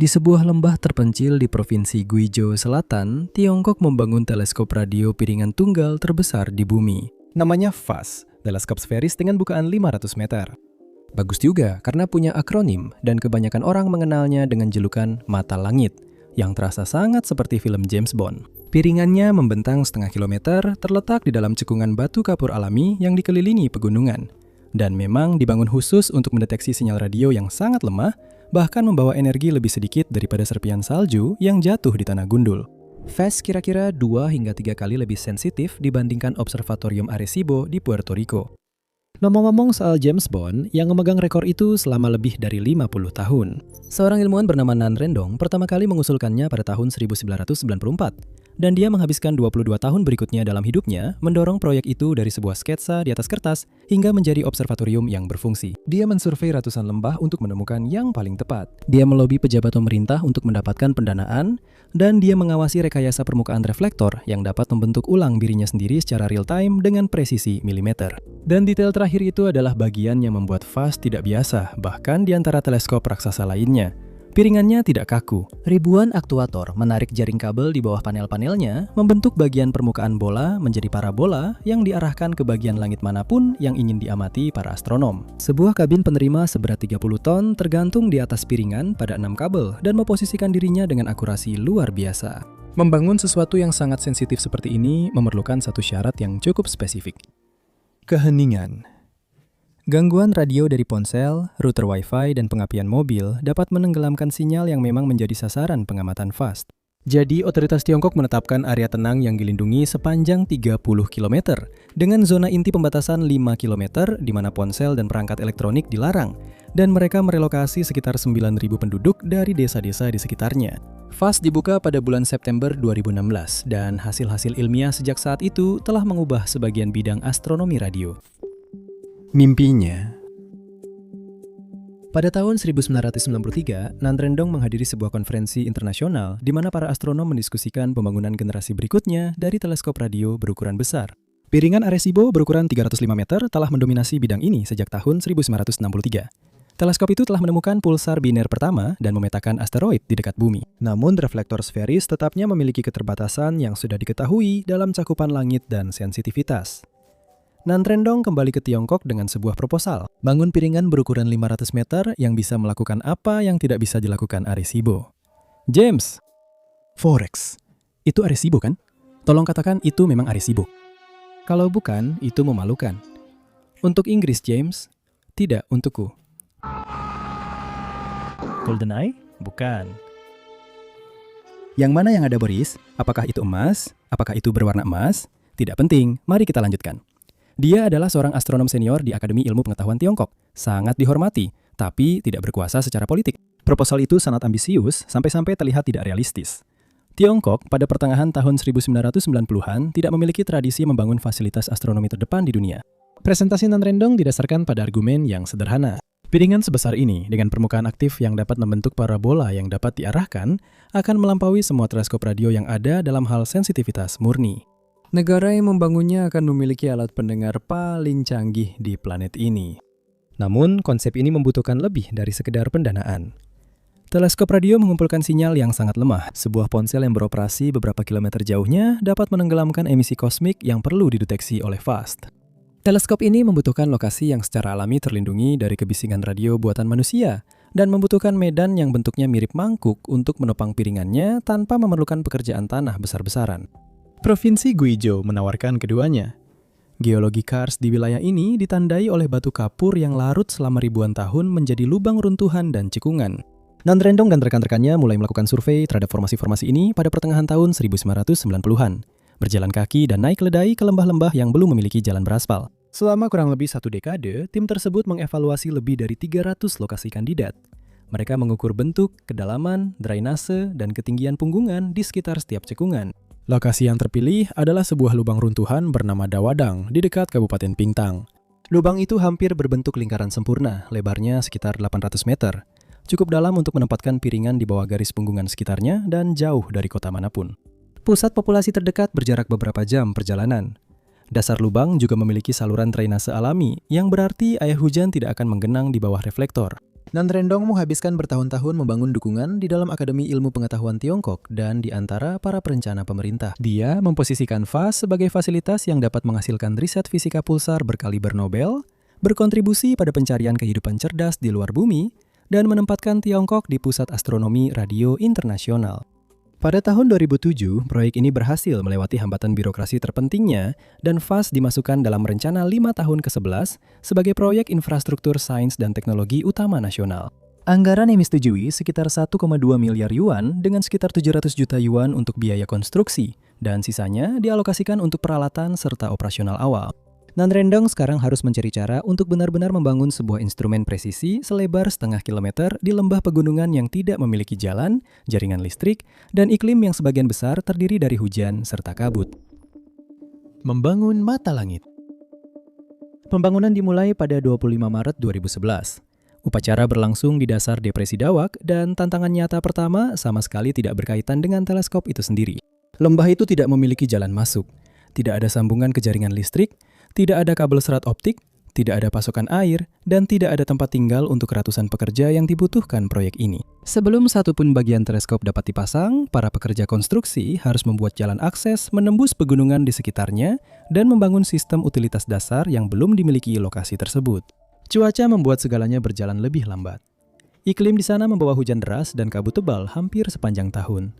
Di sebuah lembah terpencil di Provinsi Guizhou Selatan, Tiongkok membangun teleskop radio piringan tunggal terbesar di bumi. Namanya FAST, teleskop sferis dengan bukaan 500 meter. Bagus juga karena punya akronim dan kebanyakan orang mengenalnya dengan julukan Mata Langit, yang terasa sangat seperti film James Bond. Piringannya membentang setengah kilometer, terletak di dalam cekungan batu kapur alami yang dikelilingi pegunungan. Dan memang dibangun khusus untuk mendeteksi sinyal radio yang sangat lemah, bahkan membawa energi lebih sedikit daripada serpian salju yang jatuh di tanah gundul. FAST kira-kira 2 hingga 3 kali lebih sensitif dibandingkan Observatorium Arecibo di Puerto Rico. Ngomong-ngomong soal James Bond, yang memegang rekor itu selama lebih dari 50 tahun. Seorang ilmuwan bernama Nan Rendong pertama kali mengusulkannya pada tahun 1994. Dan dia menghabiskan 22 tahun berikutnya dalam hidupnya mendorong proyek itu dari sebuah sketsa di atas kertas hingga menjadi observatorium yang berfungsi. Dia mensurvei ratusan lembah untuk menemukan yang paling tepat. Dia melobi pejabat pemerintah untuk mendapatkan pendanaan, dan dia mengawasi rekayasa permukaan reflektor yang dapat membentuk ulang dirinya sendiri secara real time dengan presisi milimeter. Dan detail terakhir itu adalah bagian yang membuat FAST tidak biasa, bahkan di antara teleskop raksasa lainnya. Piringannya tidak kaku. Ribuan aktuator menarik jaring kabel di bawah panel-panelnya, membentuk bagian permukaan bola menjadi parabola yang diarahkan ke bagian langit manapun yang ingin diamati para astronom. Sebuah kabin penerima seberat 30 ton tergantung di atas piringan pada 6 kabel dan memposisikan dirinya dengan akurasi luar biasa. Membangun sesuatu yang sangat sensitif seperti ini memerlukan satu syarat yang cukup spesifik. Keheningan. Gangguan radio dari ponsel, router Wi-Fi, dan pengapian mobil dapat menenggelamkan sinyal yang memang menjadi sasaran pengamatan FAST. Jadi, otoritas Tiongkok menetapkan area tenang yang dilindungi sepanjang 30 km dengan zona inti pembatasan 5 km di mana ponsel dan perangkat elektronik dilarang, dan mereka merelokasi sekitar 9.000 penduduk dari desa-desa di sekitarnya. FAST dibuka pada bulan September 2016, dan hasil-hasil ilmiah sejak saat itu telah mengubah sebagian bidang astronomi radio. Mimpinya. Pada tahun 1993, Nan Rendong menghadiri sebuah konferensi internasional di mana para astronom mendiskusikan pembangunan generasi berikutnya dari teleskop radio berukuran besar. Piringan Arecibo berukuran 305 meter telah mendominasi bidang ini sejak tahun 1963. Teleskop itu telah menemukan pulsar biner pertama dan memetakan asteroid di dekat bumi. Namun reflektor sferis tetapnya memiliki keterbatasan yang sudah diketahui dalam cakupan langit dan sensitivitas. Nan Rendong kembali ke Tiongkok dengan sebuah proposal, bangun piringan berukuran 500 meter yang bisa melakukan apa yang tidak bisa dilakukan Arecibo. James, Forex, itu Arecibo kan? Tolong katakan itu memang Arecibo. Kalau bukan, itu memalukan. Untuk Inggris, James, tidak untukku. GoldenEye? Bukan. Yang mana yang ada, Boris? Apakah itu emas? Apakah itu berwarna emas? Tidak penting, mari kita lanjutkan. Dia adalah seorang astronom senior di Akademi Ilmu Pengetahuan Tiongkok, sangat dihormati, tapi tidak berkuasa secara politik. Proposal itu sangat ambisius sampai-sampai terlihat tidak realistis. Tiongkok pada pertengahan tahun 1990-an tidak memiliki tradisi membangun fasilitas astronomi terdepan di dunia. Presentasi Nan Rendong didasarkan pada argumen yang sederhana. Piringan sebesar ini dengan permukaan aktif yang dapat membentuk parabola yang dapat diarahkan akan melampaui semua teleskop radio yang ada dalam hal sensitivitas murni. Negara yang membangunnya akan memiliki alat pendengar paling canggih di planet ini. Namun, konsep ini membutuhkan lebih dari sekedar pendanaan. Teleskop radio mengumpulkan sinyal yang sangat lemah. Sebuah ponsel yang beroperasi beberapa kilometer jauhnya dapat menenggelamkan emisi kosmik yang perlu dideteksi oleh FAST. Teleskop ini membutuhkan lokasi yang secara alami terlindungi dari kebisingan radio buatan manusia dan membutuhkan medan yang bentuknya mirip mangkuk untuk menopang piringannya tanpa memerlukan pekerjaan tanah besar-besaran. Provinsi Guizhou menawarkan keduanya. Geologi kars di wilayah ini ditandai oleh batu kapur yang larut selama ribuan tahun menjadi lubang runtuhan dan cekungan. Nan Rendong dan rekan-rekannya mulai melakukan survei terhadap formasi-formasi ini pada pertengahan tahun 1990-an. Berjalan kaki dan naik keledai ke lembah-lembah yang belum memiliki jalan beraspal. Selama kurang lebih 1 dekade, tim tersebut mengevaluasi lebih dari 300 lokasi kandidat. Mereka mengukur bentuk, kedalaman, drainase, dan ketinggian punggungan di sekitar setiap cekungan. Lokasi yang terpilih adalah sebuah lubang runtuhan bernama Dawadang di dekat Kabupaten Pingtang. Lubang itu hampir berbentuk lingkaran sempurna, lebarnya sekitar 800 meter. Cukup dalam untuk menempatkan piringan di bawah garis punggungan sekitarnya dan jauh dari kota manapun. Pusat populasi terdekat berjarak beberapa jam perjalanan. Dasar lubang juga memiliki saluran drainase alami, yang berarti air hujan tidak akan menggenang di bawah reflektor. Nanrendong menghabiskan bertahun-tahun membangun dukungan di dalam Akademi Ilmu Pengetahuan Tiongkok dan di antara para perencana pemerintah. Dia memposisikan FAST sebagai fasilitas yang dapat menghasilkan riset fisika pulsar berkaliber Nobel, berkontribusi pada pencarian kehidupan cerdas di luar bumi, dan menempatkan Tiongkok di pusat astronomi radio internasional. Pada tahun 2007, proyek ini berhasil melewati hambatan birokrasi terpentingnya dan FAST dimasukkan dalam rencana 5 tahun ke-11 sebagai proyek infrastruktur sains dan teknologi utama nasional. Anggaran yang disetujui sekitar 1,2 miliar yuan dengan sekitar 700 juta yuan untuk biaya konstruksi dan sisanya dialokasikan untuk peralatan serta operasional awal. Nanrendong sekarang harus mencari cara untuk benar-benar membangun sebuah instrumen presisi selebar 0,5 kilometer di lembah pegunungan yang tidak memiliki jalan, jaringan listrik, dan iklim yang sebagian besar terdiri dari hujan serta kabut. Membangun mata langit. Pembangunan dimulai pada 25 Maret 2011. Upacara berlangsung di dasar Depresi Dawak dan tantangan nyata pertama sama sekali tidak berkaitan dengan teleskop itu sendiri. Lembah itu tidak memiliki jalan masuk, tidak ada sambungan ke jaringan listrik, tidak ada kabel serat optik, tidak ada pasokan air, dan tidak ada tempat tinggal untuk ratusan pekerja yang dibutuhkan proyek ini. Sebelum satu pun bagian teleskop dapat dipasang, para pekerja konstruksi harus membuat jalan akses menembus pegunungan di sekitarnya dan membangun sistem utilitas dasar yang belum dimiliki lokasi tersebut. Cuaca membuat segalanya berjalan lebih lambat. Iklim di sana membawa hujan deras dan kabut tebal hampir sepanjang tahun.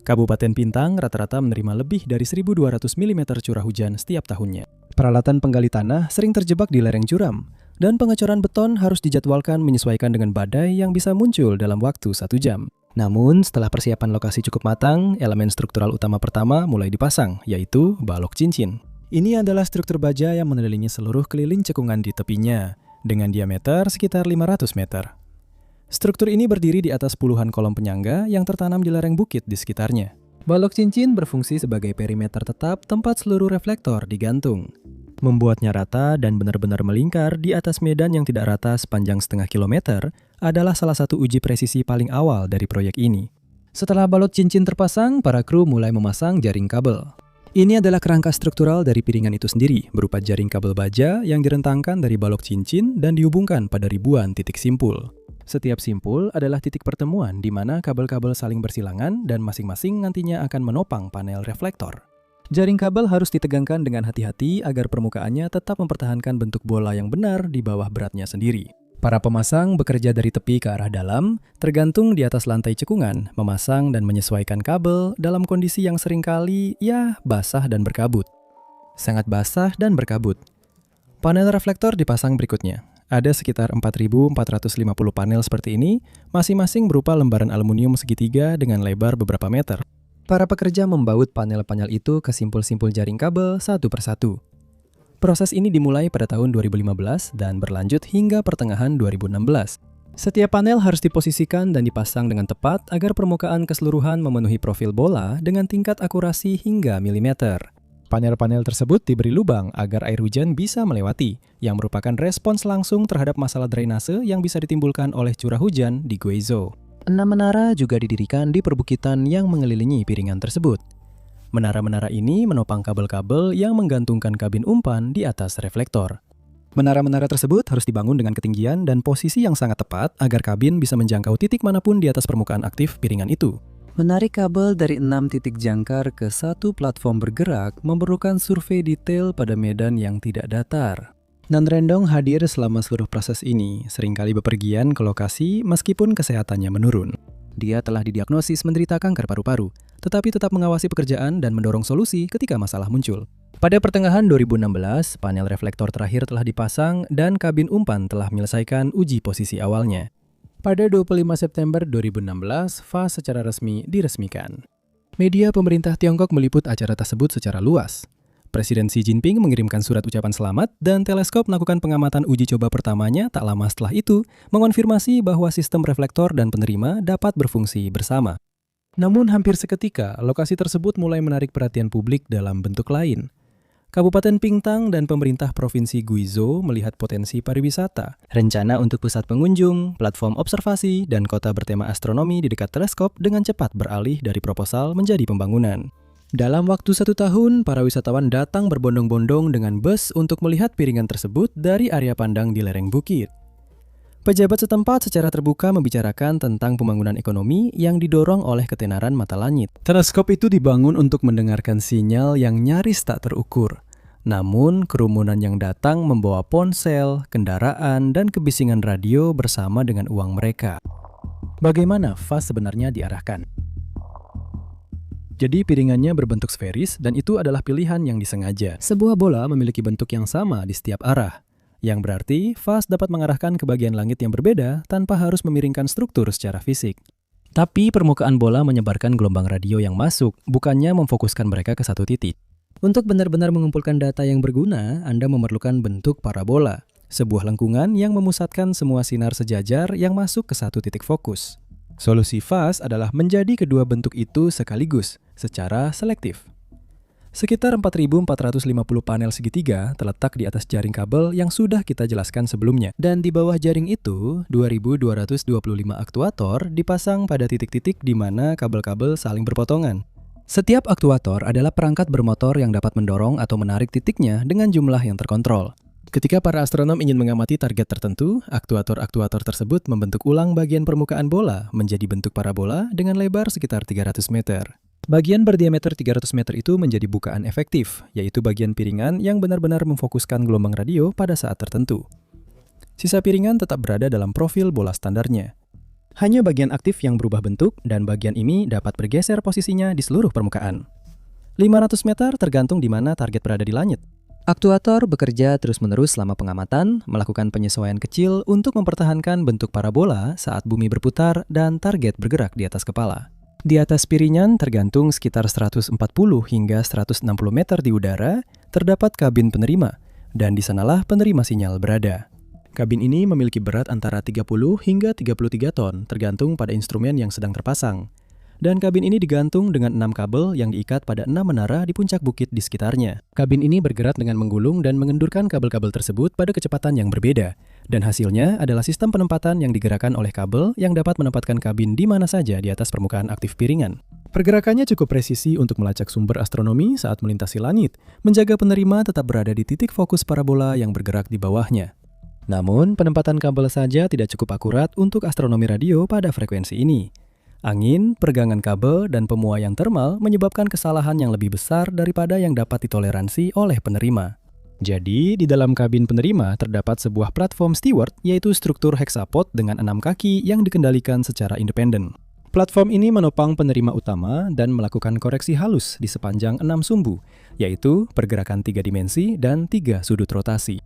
Kabupaten Pintang rata-rata menerima lebih dari 1.200 mm curah hujan setiap tahunnya. Peralatan penggali tanah sering terjebak di lereng curam, dan pengecoran beton harus dijadwalkan menyesuaikan dengan badai yang bisa muncul dalam waktu 1 jam. Namun, setelah persiapan lokasi cukup matang, elemen struktural utama pertama mulai dipasang, yaitu balok cincin. Ini adalah struktur baja yang mengelilingi seluruh keliling cekungan di tepinya, dengan diameter sekitar 500 meter. Struktur ini berdiri di atas puluhan kolom penyangga yang tertanam di lereng bukit di sekitarnya. Balok cincin berfungsi sebagai perimeter tetap tempat seluruh reflektor digantung. Membuatnya rata dan benar-benar melingkar di atas medan yang tidak rata sepanjang 0,5 kilometer adalah salah satu uji presisi paling awal dari proyek ini. Setelah balok cincin terpasang, para kru mulai memasang jaring kabel. Ini adalah kerangka struktural dari piringan itu sendiri, berupa jaring kabel baja yang direntangkan dari balok cincin dan dihubungkan pada ribuan titik simpul. Setiap simpul adalah titik pertemuan di mana kabel-kabel saling bersilangan dan masing-masing nantinya akan menopang panel reflektor. Jaring kabel harus ditegangkan dengan hati-hati agar permukaannya tetap mempertahankan bentuk bola yang benar di bawah beratnya sendiri. Para pemasang bekerja dari tepi ke arah dalam, tergantung di atas lantai cekungan, memasang dan menyesuaikan kabel dalam kondisi yang seringkali, basah dan berkabut. Sangat basah dan berkabut. Panel reflektor dipasang berikutnya. Ada sekitar 4.450 panel seperti ini, masing-masing berupa lembaran aluminium segitiga dengan lebar beberapa meter. Para pekerja membaut panel-panel itu ke simpul-simpul jaring kabel satu persatu. Proses ini dimulai pada tahun 2015 dan berlanjut hingga pertengahan 2016. Setiap panel harus diposisikan dan dipasang dengan tepat agar permukaan keseluruhan memenuhi profil bola dengan tingkat akurasi hingga milimeter. Panel-panel tersebut diberi lubang agar air hujan bisa melewati, yang merupakan respons langsung terhadap masalah drainase yang bisa ditimbulkan oleh curah hujan di Guizhou. 6 menara juga didirikan di perbukitan yang mengelilingi piringan tersebut. Menara-menara ini menopang kabel-kabel yang menggantungkan kabin umpan di atas reflektor. Menara-menara tersebut harus dibangun dengan ketinggian dan posisi yang sangat tepat agar kabin bisa menjangkau titik manapun di atas permukaan aktif piringan itu. Menarik kabel dari 6 titik jangkar ke satu platform bergerak memerlukan survei detail pada medan yang tidak datar. Nanrendong hadir selama seluruh proses ini, seringkali bepergian ke lokasi meskipun kesehatannya menurun. Dia telah didiagnosis menderita kanker paru-paru, tetapi tetap mengawasi pekerjaan dan mendorong solusi ketika masalah muncul. Pada pertengahan 2016, panel reflektor terakhir telah dipasang dan kabin umpan telah menyelesaikan uji posisi awalnya. Pada 25 September 2016, FAST secara resmi diresmikan. Media pemerintah Tiongkok meliput acara tersebut secara luas. Presiden Xi Jinping mengirimkan surat ucapan selamat dan teleskop melakukan pengamatan uji coba pertamanya tak lama setelah itu, mengonfirmasi bahwa sistem reflektor dan penerima dapat berfungsi bersama. Namun hampir seketika, lokasi tersebut mulai menarik perhatian publik dalam bentuk lain. Kabupaten Pingtang dan pemerintah Provinsi Guizhou melihat potensi pariwisata, rencana untuk pusat pengunjung, platform observasi, dan kota bertema astronomi di dekat teleskop dengan cepat beralih dari proposal menjadi pembangunan. Dalam waktu 1 tahun, para wisatawan datang berbondong-bondong dengan bus untuk melihat piringan tersebut dari area pandang di lereng bukit. Pejabat setempat secara terbuka membicarakan tentang pembangunan ekonomi yang didorong oleh ketenaran mata langit. Teleskop itu dibangun untuk mendengarkan sinyal yang nyaris tak terukur. Namun, kerumunan yang datang membawa ponsel, kendaraan, dan kebisingan radio bersama dengan uang mereka. Bagaimana fast sebenarnya diarahkan? Jadi piringannya berbentuk sferis dan itu adalah pilihan yang disengaja. Sebuah bola memiliki bentuk yang sama di setiap arah. Yang berarti, fast dapat mengarahkan ke bagian langit yang berbeda tanpa harus memiringkan struktur secara fisik. Tapi permukaan bola menyebarkan gelombang radio yang masuk, bukannya memfokuskan mereka ke satu titik. Untuk benar-benar mengumpulkan data yang berguna, Anda memerlukan bentuk parabola, sebuah lengkungan yang memusatkan semua sinar sejajar yang masuk ke satu titik fokus. Solusi fast adalah menjadi kedua bentuk itu sekaligus, secara selektif. Sekitar 4.450 panel segitiga terletak di atas jaring kabel yang sudah kita jelaskan sebelumnya. Dan di bawah jaring itu, 2.225 aktuator dipasang pada titik-titik di mana kabel-kabel saling berpotongan. Setiap aktuator adalah perangkat bermotor yang dapat mendorong atau menarik titiknya dengan jumlah yang terkontrol. Ketika para astronom ingin mengamati target tertentu, aktuator-aktuator tersebut membentuk ulang bagian permukaan bola menjadi bentuk parabola dengan lebar sekitar 300 meter. Bagian berdiameter 300 meter itu menjadi bukaan efektif, yaitu bagian piringan yang benar-benar memfokuskan gelombang radio pada saat tertentu. Sisa piringan tetap berada dalam profil bola standarnya. Hanya bagian aktif yang berubah bentuk dan bagian ini dapat bergeser posisinya di seluruh permukaan. 500 meter tergantung di mana target berada di langit. Aktuator bekerja terus-menerus selama pengamatan, melakukan penyesuaian kecil untuk mempertahankan bentuk parabola saat bumi berputar dan target bergerak di atas kepala. Di atas piringan tergantung sekitar 140 hingga 160 meter di udara, terdapat kabin penerima, dan di sanalah penerima sinyal berada. Kabin ini memiliki berat antara 30 hingga 33 ton, tergantung pada instrumen yang sedang terpasang. Dan kabin ini digantung dengan 6 kabel yang diikat pada 6 menara di puncak bukit di sekitarnya. Kabin ini bergerak dengan menggulung dan mengendurkan kabel-kabel tersebut pada kecepatan yang berbeda. Dan hasilnya adalah sistem penempatan yang digerakkan oleh kabel yang dapat menempatkan kabin di mana saja di atas permukaan aktif piringan. Pergerakannya cukup presisi untuk melacak sumber astronomi saat melintasi langit, menjaga penerima tetap berada di titik fokus parabola yang bergerak di bawahnya. Namun, penempatan kabel saja tidak cukup akurat untuk astronomi radio pada frekuensi ini. Angin, peregangan kabel, dan pemuaian termal menyebabkan kesalahan yang lebih besar daripada yang dapat ditoleransi oleh penerima. Jadi, di dalam kabin penerima terdapat sebuah platform steward, yaitu struktur hexapod dengan 6 kaki yang dikendalikan secara independen. Platform ini menopang penerima utama dan melakukan koreksi halus di sepanjang 6 sumbu, yaitu pergerakan 3 dimensi dan 3 sudut rotasi.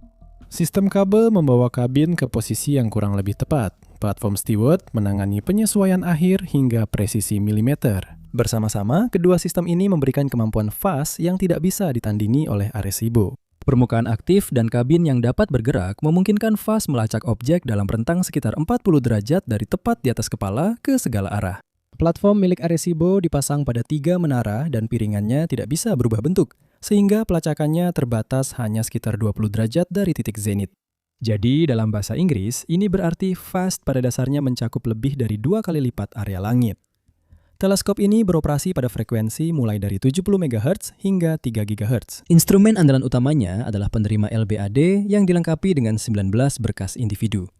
Sistem kabel membawa kabin ke posisi yang kurang lebih tepat. Platform steward menangani penyesuaian akhir hingga presisi milimeter. Bersama-sama, kedua sistem ini memberikan kemampuan fast yang tidak bisa ditandingi oleh Arecibo. Permukaan aktif dan kabin yang dapat bergerak memungkinkan fast melacak objek dalam rentang sekitar 40 derajat dari tepat di atas kepala ke segala arah. Platform milik Arecibo dipasang pada 3 menara dan piringannya tidak bisa berubah bentuk, sehingga pelacakannya terbatas hanya sekitar 20 derajat dari titik zenit. Jadi, dalam bahasa Inggris, ini berarti fast pada dasarnya mencakup lebih dari 2 kali lipat area langit. Teleskop ini beroperasi pada frekuensi mulai dari 70 MHz hingga 3 GHz. Instrumen andalan utamanya adalah penerima LBAD yang dilengkapi dengan 19 berkas individu.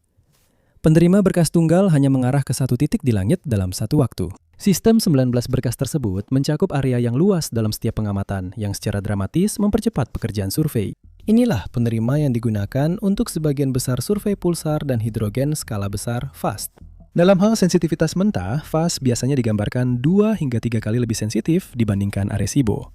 Penerima berkas tunggal hanya mengarah ke satu titik di langit dalam satu waktu. Sistem 19 berkas tersebut mencakup area yang luas dalam setiap pengamatan yang secara dramatis mempercepat pekerjaan survei. Inilah penerima yang digunakan untuk sebagian besar survei pulsar dan hidrogen skala besar fast. Dalam hal sensitivitas mentah, fast biasanya digambarkan 2 hingga 3 kali lebih sensitif dibandingkan Arecibo.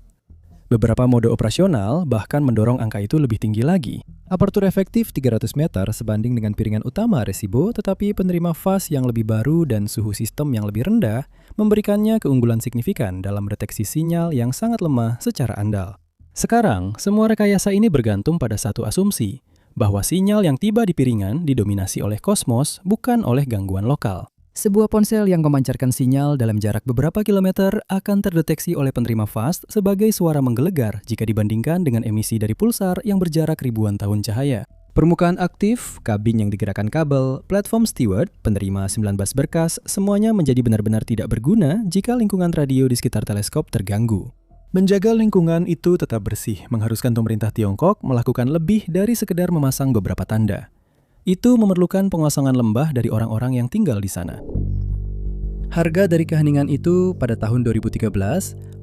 Beberapa mode operasional bahkan mendorong angka itu lebih tinggi lagi. Apertur efektif 300 meter sebanding dengan piringan utama Arecibo, tetapi penerima fast yang lebih baru dan suhu sistem yang lebih rendah memberikannya keunggulan signifikan dalam deteksi sinyal yang sangat lemah secara andal. Sekarang, semua rekayasa ini bergantung pada satu asumsi, bahwa sinyal yang tiba di piringan didominasi oleh kosmos, bukan oleh gangguan lokal. Sebuah ponsel yang memancarkan sinyal dalam jarak beberapa kilometer akan terdeteksi oleh penerima fast sebagai suara menggelegar jika dibandingkan dengan emisi dari pulsar yang berjarak ribuan tahun cahaya. Permukaan aktif, kabin yang digerakkan kabel, platform steward, penerima 19 berkas, semuanya menjadi benar-benar tidak berguna jika lingkungan radio di sekitar teleskop terganggu. Menjaga lingkungan itu tetap bersih mengharuskan pemerintah Tiongkok melakukan lebih dari sekedar memasang beberapa tanda. Itu memerlukan pengosongan lembah dari orang-orang yang tinggal di sana. Harga dari keheningan itu pada tahun 2013,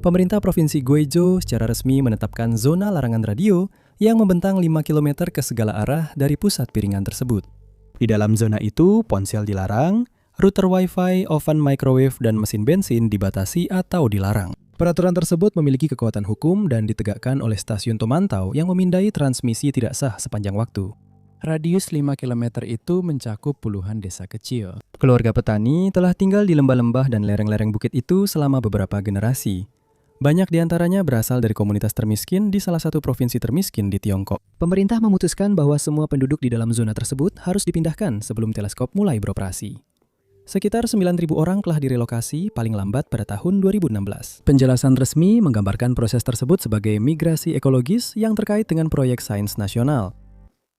pemerintah Provinsi Gweijo secara resmi menetapkan zona larangan radio yang membentang 5 km ke segala arah dari pusat piringan tersebut. Di dalam zona itu, ponsel dilarang, router wifi, oven microwave, dan mesin bensin dibatasi atau dilarang. Peraturan tersebut memiliki kekuatan hukum dan ditegakkan oleh stasiun pemantau yang memindai transmisi tidak sah sepanjang waktu. Radius 5 km itu mencakup puluhan desa kecil. Keluarga petani telah tinggal di lembah-lembah dan lereng-lereng bukit itu selama beberapa generasi. Banyak di antaranya berasal dari komunitas termiskin di salah satu provinsi termiskin di Tiongkok. Pemerintah memutuskan bahwa semua penduduk di dalam zona tersebut harus dipindahkan sebelum teleskop mulai beroperasi. Sekitar 9.000 orang telah direlokasi paling lambat pada tahun 2016. Penjelasan resmi menggambarkan proses tersebut sebagai migrasi ekologis yang terkait dengan proyek sains nasional.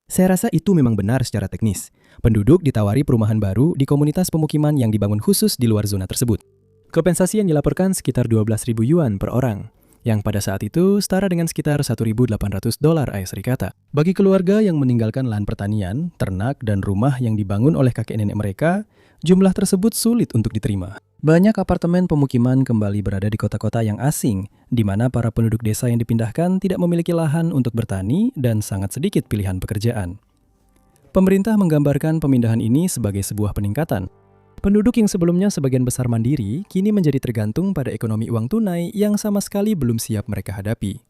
Saya rasa itu memang benar secara teknis. Penduduk ditawari perumahan baru di komunitas pemukiman yang dibangun khusus di luar zona tersebut. Kompensasi yang dilaporkan sekitar 12.000 yuan per orang, yang pada saat itu setara dengan sekitar 1.800 dolar AS. Bagi keluarga yang meninggalkan lahan pertanian, ternak, dan rumah yang dibangun oleh kakek nenek mereka, jumlah tersebut sulit untuk diterima. Banyak apartemen pemukiman kembali berada di kota-kota yang asing, di mana para penduduk desa yang dipindahkan tidak memiliki lahan untuk bertani dan sangat sedikit pilihan pekerjaan. Pemerintah menggambarkan pemindahan ini sebagai sebuah peningkatan. Penduduk yang sebelumnya sebagian besar mandiri, kini menjadi tergantung pada ekonomi uang tunai yang sama sekali belum siap mereka hadapi.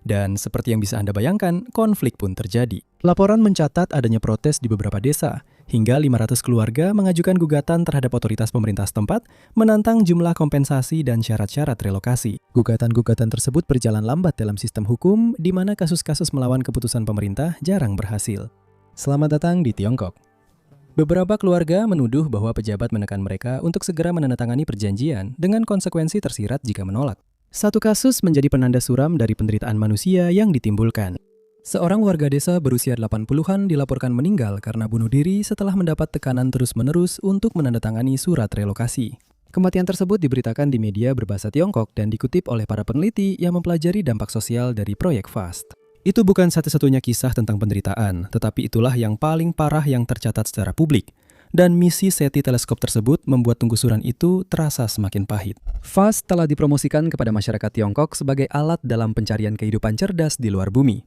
Dan seperti yang bisa Anda bayangkan, konflik pun terjadi. Laporan mencatat adanya protes di beberapa desa, hingga 500 keluarga mengajukan gugatan terhadap otoritas pemerintah setempat menantang jumlah kompensasi dan syarat-syarat relokasi. Gugatan-gugatan tersebut berjalan lambat dalam sistem hukum, di mana kasus-kasus melawan keputusan pemerintah jarang berhasil. Selamat datang di Tiongkok. Beberapa keluarga menuduh bahwa pejabat menekan mereka untuk segera menandatangani perjanjian dengan konsekuensi tersirat jika menolak. Satu kasus menjadi penanda suram dari penderitaan manusia yang ditimbulkan. Seorang warga desa berusia 80-an dilaporkan meninggal karena bunuh diri setelah mendapat tekanan terus-menerus untuk menandatangani surat relokasi. Kematian tersebut diberitakan di media berbahasa Tiongkok dan dikutip oleh para peneliti yang mempelajari dampak sosial dari proyek FAST. Itu bukan satu-satunya kisah tentang penderitaan, tetapi itulah yang paling parah yang tercatat secara publik. Dan misi SETI teleskop tersebut membuat tunggusuran itu terasa semakin pahit. FAST telah dipromosikan kepada masyarakat Tiongkok sebagai alat dalam pencarian kehidupan cerdas di luar bumi.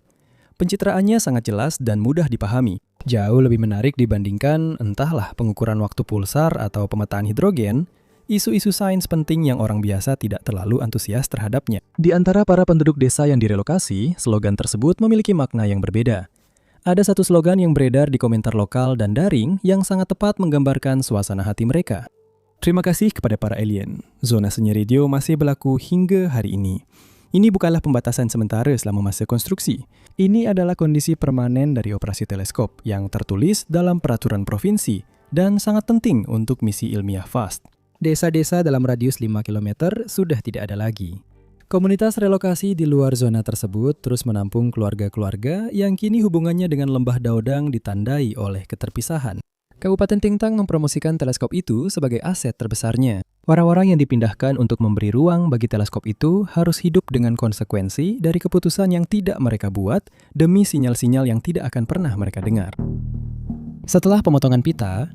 Pencitraannya sangat jelas dan mudah dipahami. Jauh lebih menarik dibandingkan entahlah pengukuran waktu pulsar atau pemetaan hidrogen, isu-isu sains penting yang orang biasa tidak terlalu antusias terhadapnya. Di antara para penduduk desa yang direlokasi, slogan tersebut memiliki makna yang berbeda. Ada satu slogan yang beredar di komentar lokal dan daring yang sangat tepat menggambarkan suasana hati mereka. Terima kasih kepada para alien. Zona sunyi radio masih berlaku hingga hari ini. Ini bukanlah pembatasan sementara selama masa konstruksi. Ini adalah kondisi permanen dari operasi teleskop yang tertulis dalam peraturan provinsi dan sangat penting untuk misi ilmiah FAST. Desa-desa dalam radius 5 km sudah tidak ada lagi. Komunitas relokasi di luar zona tersebut terus menampung keluarga-keluarga yang kini hubungannya dengan lembah Daodang ditandai oleh keterpisahan. Kabupaten Tingtang mempromosikan teleskop itu sebagai aset terbesarnya. Orang-orang yang dipindahkan untuk memberi ruang bagi teleskop itu harus hidup dengan konsekuensi dari keputusan yang tidak mereka buat demi sinyal-sinyal yang tidak akan pernah mereka dengar. Setelah pemotongan pita,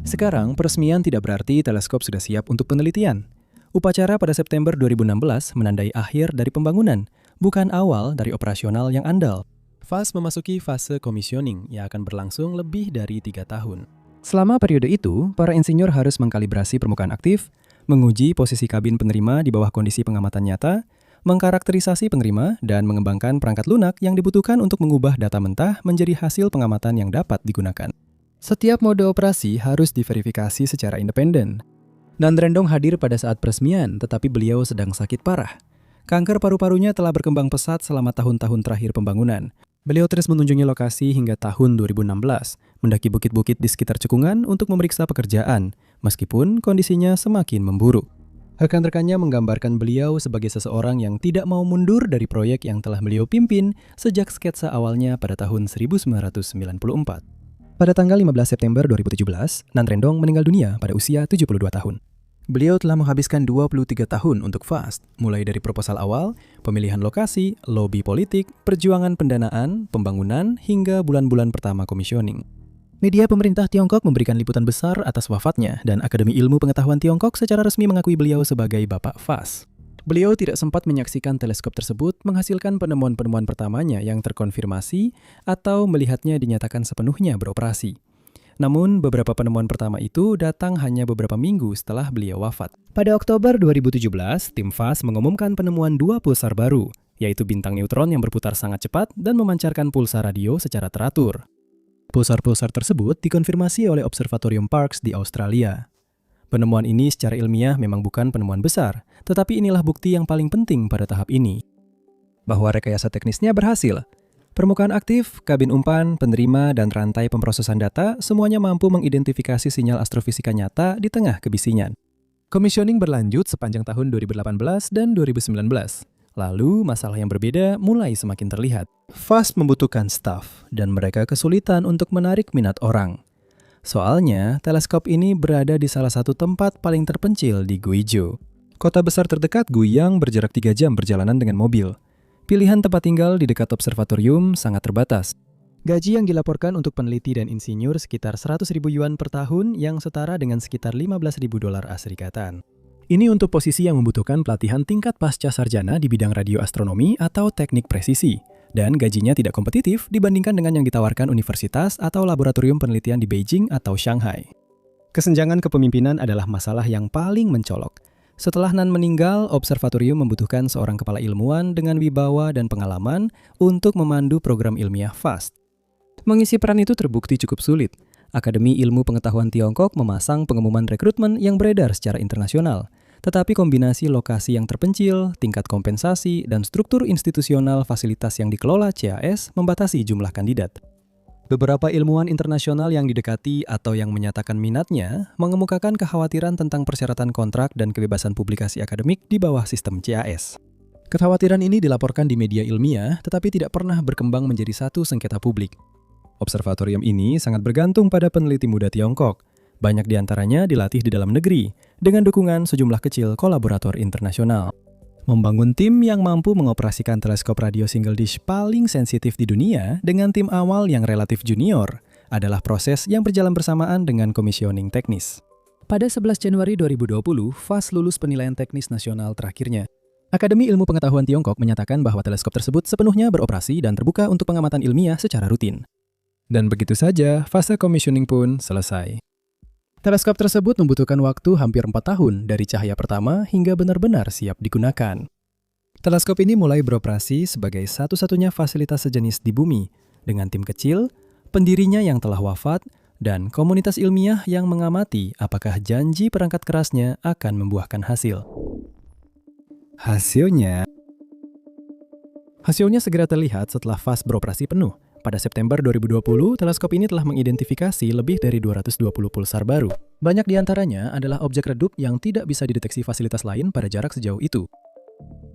sekarang peresmian tidak berarti teleskop sudah siap untuk penelitian. Upacara pada September 2016 menandai akhir dari pembangunan, bukan awal dari operasional yang andal. FAST memasuki fase commissioning yang akan berlangsung lebih dari 3 tahun. Selama periode itu, para insinyur harus mengkalibrasi permukaan aktif, menguji posisi kabin penerima di bawah kondisi pengamatan nyata, mengkarakterisasi penerima, dan mengembangkan perangkat lunak yang dibutuhkan untuk mengubah data mentah menjadi hasil pengamatan yang dapat digunakan. Setiap mode operasi harus diverifikasi secara independen. Nandrendong hadir pada saat peresmian, tetapi beliau sedang sakit parah. Kanker paru-parunya telah berkembang pesat selama tahun-tahun terakhir pembangunan. Beliau terus mengunjungi lokasi hingga tahun 2016, mendaki bukit-bukit di sekitar cekungan untuk memeriksa pekerjaan, meskipun kondisinya semakin memburuk. Rekan-rekannya menggambarkan beliau sebagai seseorang yang tidak mau mundur dari proyek yang telah beliau pimpin sejak sketsa awalnya pada tahun 1994. Pada tanggal 15 September 2017, Nandrendong meninggal dunia pada usia 72 tahun. Beliau telah menghabiskan 23 tahun untuk FAST, mulai dari proposal awal, pemilihan lokasi, lobi politik, perjuangan pendanaan, pembangunan, hingga bulan-bulan pertama komisioning. Media pemerintah Tiongkok memberikan liputan besar atas wafatnya, dan Akademi Ilmu Pengetahuan Tiongkok secara resmi mengakui beliau sebagai Bapak FAST. Beliau tidak sempat menyaksikan teleskop tersebut menghasilkan penemuan-penemuan pertamanya yang terkonfirmasi atau melihatnya dinyatakan sepenuhnya beroperasi. Namun, beberapa penemuan pertama itu datang hanya beberapa minggu setelah beliau wafat. Pada Oktober 2017, tim FAST mengumumkan penemuan 2 pulsar baru, yaitu bintang neutron yang berputar sangat cepat dan memancarkan pulsar radio secara teratur. Pulsar-pulsar tersebut dikonfirmasi oleh Observatorium Parkes di Australia. Penemuan ini secara ilmiah memang bukan penemuan besar, tetapi inilah bukti yang paling penting pada tahap ini. Bahwa rekayasa teknisnya berhasil. Permukaan aktif, kabin umpan, penerima, dan rantai pemrosesan data semuanya mampu mengidentifikasi sinyal astrofisika nyata di tengah kebisingan. Komisioning berlanjut sepanjang tahun 2018 dan 2019. Lalu, masalah yang berbeda mulai semakin terlihat. FAST membutuhkan staf, dan mereka kesulitan untuk menarik minat orang. Soalnya, teleskop ini berada di salah satu tempat paling terpencil di Guizhou. Kota besar terdekat Guiyang berjarak 3 jam perjalanan dengan mobil. Pilihan tempat tinggal di dekat observatorium sangat terbatas. Gaji yang dilaporkan untuk peneliti dan insinyur sekitar 100.000 yuan per tahun yang setara dengan sekitar 15.000 dolar Amerika. Ini untuk posisi yang membutuhkan pelatihan tingkat pasca sarjana di bidang radioastronomi atau teknik presisi, dan gajinya tidak kompetitif dibandingkan dengan yang ditawarkan universitas atau laboratorium penelitian di Beijing atau Shanghai. Kesenjangan kepemimpinan adalah masalah yang paling mencolok. Setelah Nan meninggal, observatorium membutuhkan seorang kepala ilmuwan dengan wibawa dan pengalaman untuk memandu program ilmiah FAST. Mengisi peran itu terbukti cukup sulit. Akademi Ilmu Pengetahuan Tiongkok memasang pengumuman rekrutmen yang beredar secara internasional. Tetapi kombinasi lokasi yang terpencil, tingkat kompensasi, dan struktur institusional fasilitas yang dikelola CAS membatasi jumlah kandidat. Beberapa ilmuwan internasional yang didekati atau yang menyatakan minatnya mengemukakan kekhawatiran tentang persyaratan kontrak dan kebebasan publikasi akademik di bawah sistem CAS. Kekhawatiran ini dilaporkan di media ilmiah tetapi tidak pernah berkembang menjadi satu sengketa publik. Observatorium ini sangat bergantung pada peneliti muda Tiongkok. Banyak di antaranya dilatih di dalam negeri dengan dukungan sejumlah kecil kolaborator internasional. Membangun tim yang mampu mengoperasikan teleskop radio single dish paling sensitif di dunia dengan tim awal yang relatif junior adalah proses yang berjalan bersamaan dengan komisioning teknis. Pada 11 Januari 2020, FAST lulus penilaian teknis nasional terakhirnya. Akademi Ilmu Pengetahuan Tiongkok menyatakan bahwa teleskop tersebut sepenuhnya beroperasi dan terbuka untuk pengamatan ilmiah secara rutin. Dan begitu saja, fase komisioning pun selesai. Teleskop tersebut membutuhkan waktu hampir 4 tahun dari cahaya pertama hingga benar-benar siap digunakan. Teleskop ini mulai beroperasi sebagai satu-satunya fasilitas sejenis di bumi, dengan tim kecil, pendirinya yang telah wafat, dan komunitas ilmiah yang mengamati apakah janji perangkat kerasnya akan membuahkan hasil. Hasilnya segera terlihat setelah FAST beroperasi penuh. Pada September 2020, teleskop ini telah mengidentifikasi lebih dari 220 pulsar baru. Banyak di antaranya adalah objek redup yang tidak bisa dideteksi fasilitas lain pada jarak sejauh itu.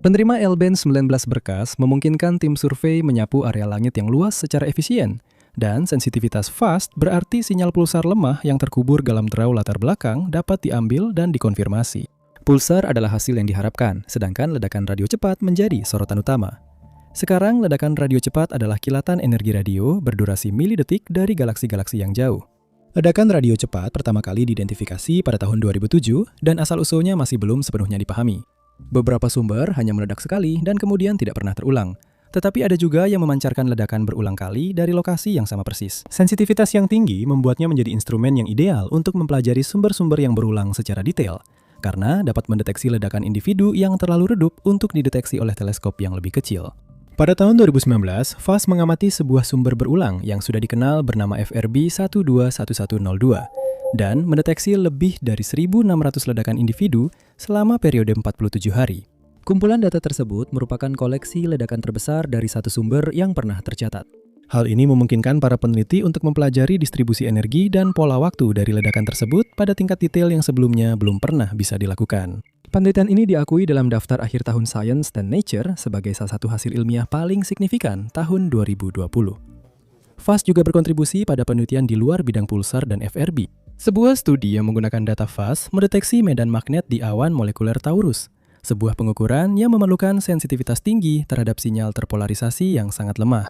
Penerima L-band 19 berkas memungkinkan tim survei menyapu area langit yang luas secara efisien, dan sensitivitas FAST berarti sinyal pulsar lemah yang terkubur dalam draw latar belakang dapat diambil dan dikonfirmasi. Pulsar adalah hasil yang diharapkan, sedangkan ledakan radio cepat menjadi sorotan utama. Sekarang, ledakan radio cepat adalah kilatan energi radio berdurasi milidetik dari galaksi-galaksi yang jauh. Ledakan radio cepat pertama kali diidentifikasi pada tahun 2007 dan asal-usulnya masih belum sepenuhnya dipahami. Beberapa sumber hanya meledak sekali dan kemudian tidak pernah terulang. Tetapi ada juga yang memancarkan ledakan berulang kali dari lokasi yang sama persis. Sensitivitas yang tinggi membuatnya menjadi instrumen yang ideal untuk mempelajari sumber-sumber yang berulang secara detail, karena dapat mendeteksi ledakan individu yang terlalu redup untuk dideteksi oleh teleskop yang lebih kecil. Pada tahun 2019, FAST mengamati sebuah sumber berulang yang sudah dikenal bernama FRB 121102 dan mendeteksi lebih dari 1.600 ledakan individu selama periode 47 hari. Kumpulan data tersebut merupakan koleksi ledakan terbesar dari satu sumber yang pernah tercatat. Hal ini memungkinkan para peneliti untuk mempelajari distribusi energi dan pola waktu dari ledakan tersebut pada tingkat detail yang sebelumnya belum pernah bisa dilakukan. Penelitian ini diakui dalam daftar akhir tahun Science dan Nature sebagai salah satu hasil ilmiah paling signifikan tahun 2020. FAST juga berkontribusi pada penelitian di luar bidang pulsar dan FRB. Sebuah studi yang menggunakan data FAST mendeteksi medan magnet di awan molekuler Taurus, sebuah pengukuran yang memerlukan sensitivitas tinggi terhadap sinyal terpolarisasi yang sangat lemah.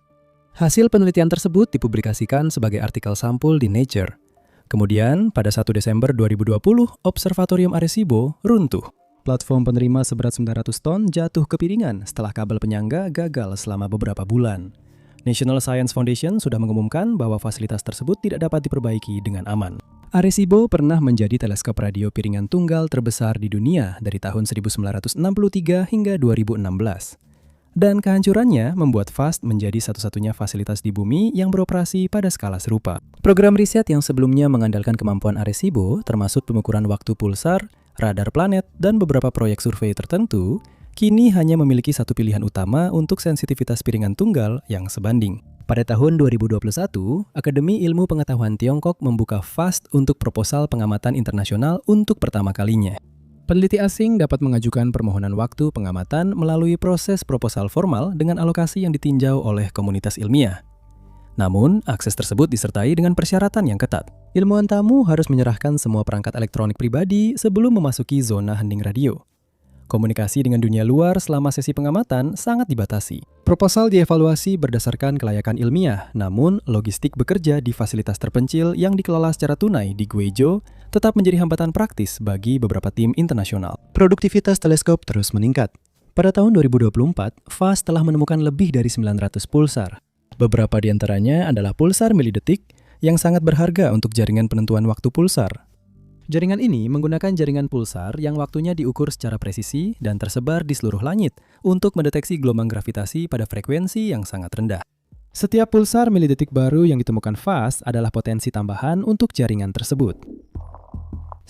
Hasil penelitian tersebut dipublikasikan sebagai artikel sampul di Nature. Kemudian, pada 1 Desember 2020, Observatorium Arecibo runtuh. Platform penerima seberat 900 ton jatuh ke piringan setelah kabel penyangga gagal selama beberapa bulan. National Science Foundation sudah mengumumkan bahwa fasilitas tersebut tidak dapat diperbaiki dengan aman. Arecibo pernah menjadi teleskop radio piringan tunggal terbesar di dunia dari tahun 1963 hingga 2016. Dan kehancurannya membuat FAST menjadi satu-satunya fasilitas di bumi yang beroperasi pada skala serupa. Program riset yang sebelumnya mengandalkan kemampuan Arecibo, termasuk pengukuran waktu pulsar, radar planet, dan beberapa proyek survei tertentu, kini hanya memiliki satu pilihan utama untuk sensitivitas piringan tunggal yang sebanding. Pada tahun 2021, Akademi Ilmu Pengetahuan Tiongkok membuka FAST untuk proposal pengamatan internasional untuk pertama kalinya. Peneliti asing dapat mengajukan permohonan waktu pengamatan melalui proses proposal formal dengan alokasi yang ditinjau oleh komunitas ilmiah. Namun, akses tersebut disertai dengan persyaratan yang ketat. Ilmuwan tamu harus menyerahkan semua perangkat elektronik pribadi sebelum memasuki zona hening radio. Komunikasi dengan dunia luar selama sesi pengamatan sangat dibatasi. Proposal dievaluasi berdasarkan kelayakan ilmiah, namun logistik bekerja di fasilitas terpencil yang dikelola secara tunai di Guizhou tetap menjadi hambatan praktis bagi beberapa tim internasional. Produktivitas teleskop terus meningkat. Pada tahun 2024, FAST telah menemukan lebih dari 900 pulsar. Beberapa di antaranya adalah pulsar milidetik yang sangat berharga untuk jaringan penentuan waktu pulsar. Jaringan ini menggunakan jaringan pulsar yang waktunya diukur secara presisi dan tersebar di seluruh langit untuk mendeteksi gelombang gravitasi pada frekuensi yang sangat rendah. Setiap pulsar milidetik baru yang ditemukan FAST adalah potensi tambahan untuk jaringan tersebut.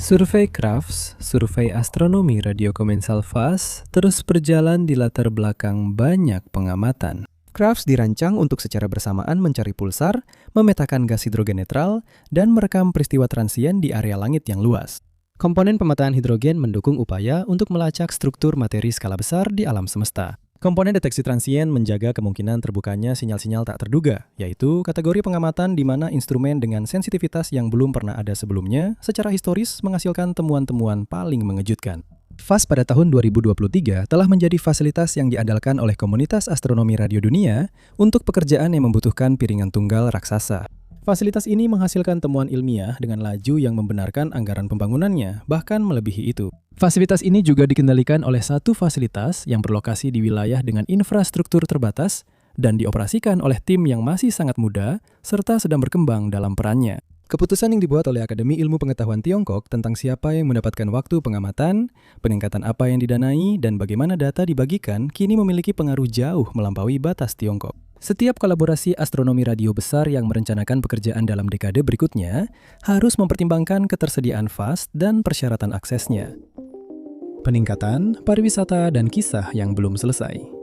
Survei Crafts, survei astronomi radio komensal FAST, terus berjalan di latar belakang banyak pengamatan. Crafts dirancang untuk secara bersamaan mencari pulsar, memetakan gas hidrogen netral, dan merekam peristiwa transien di area langit yang luas. Komponen pemetaan hidrogen mendukung upaya untuk melacak struktur materi skala besar di alam semesta. Komponen deteksi transien menjaga kemungkinan terbukanya sinyal-sinyal tak terduga, yaitu kategori pengamatan di mana instrumen dengan sensitivitas yang belum pernah ada sebelumnya secara historis menghasilkan temuan-temuan paling mengejutkan. FAST pada tahun 2023 telah menjadi fasilitas yang diandalkan oleh komunitas astronomi radio dunia untuk pekerjaan yang membutuhkan piringan tunggal raksasa. Fasilitas ini menghasilkan temuan ilmiah dengan laju yang membenarkan anggaran pembangunannya, bahkan melebihi itu. Fasilitas ini juga dikendalikan oleh satu fasilitas yang berlokasi di wilayah dengan infrastruktur terbatas dan dioperasikan oleh tim yang masih sangat muda serta sedang berkembang dalam perannya. Keputusan yang dibuat oleh Akademi Ilmu Pengetahuan Tiongkok tentang siapa yang mendapatkan waktu pengamatan, peningkatan apa yang didanai, dan bagaimana data dibagikan kini memiliki pengaruh jauh melampaui batas Tiongkok. Setiap kolaborasi astronomi radio besar yang merencanakan pekerjaan dalam dekade berikutnya harus mempertimbangkan ketersediaan FAST dan persyaratan aksesnya. Peningkatan, pariwisata, dan kisah yang belum selesai.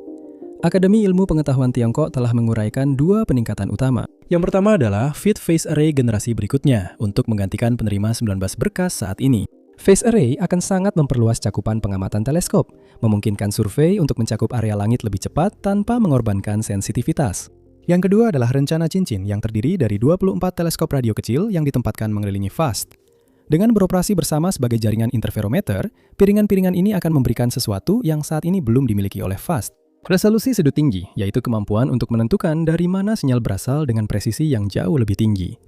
Akademi Ilmu Pengetahuan Tiongkok telah menguraikan dua peningkatan utama. Yang pertama adalah Fit Phase Array generasi berikutnya untuk menggantikan penerima 19 berkas saat ini. Phase Array akan sangat memperluas cakupan pengamatan teleskop, memungkinkan survei untuk mencakup area langit lebih cepat tanpa mengorbankan sensitivitas. Yang kedua adalah rencana cincin yang terdiri dari 24 teleskop radio kecil yang ditempatkan mengelilingi FAST. Dengan beroperasi bersama sebagai jaringan interferometer, piringan-piringan ini akan memberikan sesuatu yang saat ini belum dimiliki oleh FAST. Resolusi sudut tinggi, yaitu kemampuan untuk menentukan dari mana sinyal berasal dengan presisi yang jauh lebih tinggi.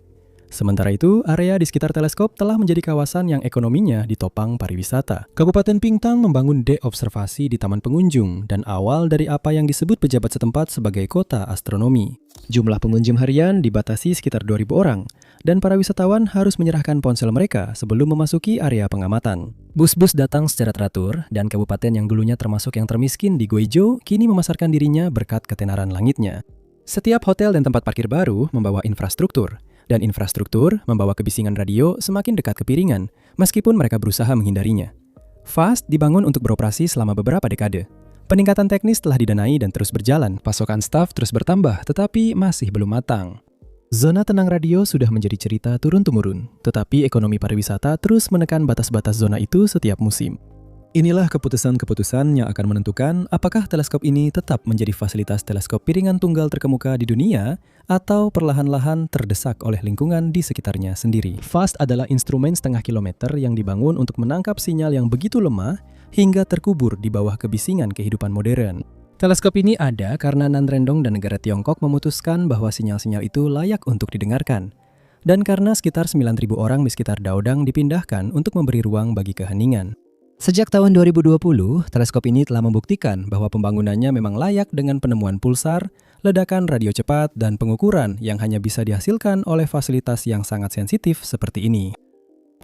Sementara itu, area di sekitar teleskop telah menjadi kawasan yang ekonominya ditopang pariwisata. Kabupaten Pingtang membangun dek observasi di taman pengunjung dan awal dari apa yang disebut pejabat setempat sebagai kota astronomi. Jumlah pengunjung harian dibatasi sekitar 2.000 orang, dan para wisatawan harus menyerahkan ponsel mereka sebelum memasuki area pengamatan. Bus-bus datang secara teratur, dan kabupaten yang dulunya termasuk yang termiskin di Guizhou kini memasarkan dirinya berkat ketenaran langitnya. Setiap hotel dan tempat parkir baru membawa infrastruktur, dan infrastruktur membawa kebisingan radio semakin dekat ke piringan, meskipun mereka berusaha menghindarinya. FAST dibangun untuk beroperasi selama beberapa dekade. Peningkatan teknis telah didanai dan terus berjalan, pasokan staf terus bertambah, tetapi masih belum matang. Zona tenang radio sudah menjadi cerita turun-temurun, tetapi ekonomi pariwisata terus menekan batas-batas zona itu setiap musim. Inilah keputusan-keputusan yang akan menentukan apakah teleskop ini tetap menjadi fasilitas teleskop piringan tunggal terkemuka di dunia atau perlahan-lahan terdesak oleh lingkungan di sekitarnya sendiri. FAST adalah instrumen setengah kilometer yang dibangun untuk menangkap sinyal yang begitu lemah hingga terkubur di bawah kebisingan kehidupan modern. Teleskop ini ada karena Nanrendong dan negara Tiongkok memutuskan bahwa sinyal-sinyal itu layak untuk didengarkan. Dan karena sekitar 9.000 orang di sekitar Daodang dipindahkan untuk memberi ruang bagi keheningan. Sejak tahun 2020, teleskop ini telah membuktikan bahwa pembangunannya memang layak dengan penemuan pulsar, ledakan radio cepat, dan pengukuran yang hanya bisa dihasilkan oleh fasilitas yang sangat sensitif seperti ini.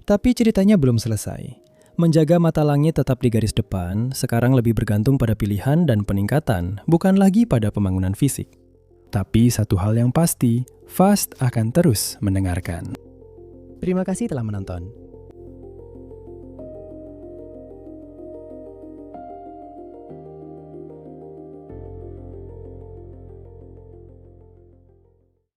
Tapi ceritanya belum selesai. Menjaga mata langit tetap di garis depan, sekarang lebih bergantung pada pilihan dan peningkatan, bukan lagi pada pembangunan fisik. Tapi satu hal yang pasti, FAST akan terus mendengarkan. Terima kasih telah menonton.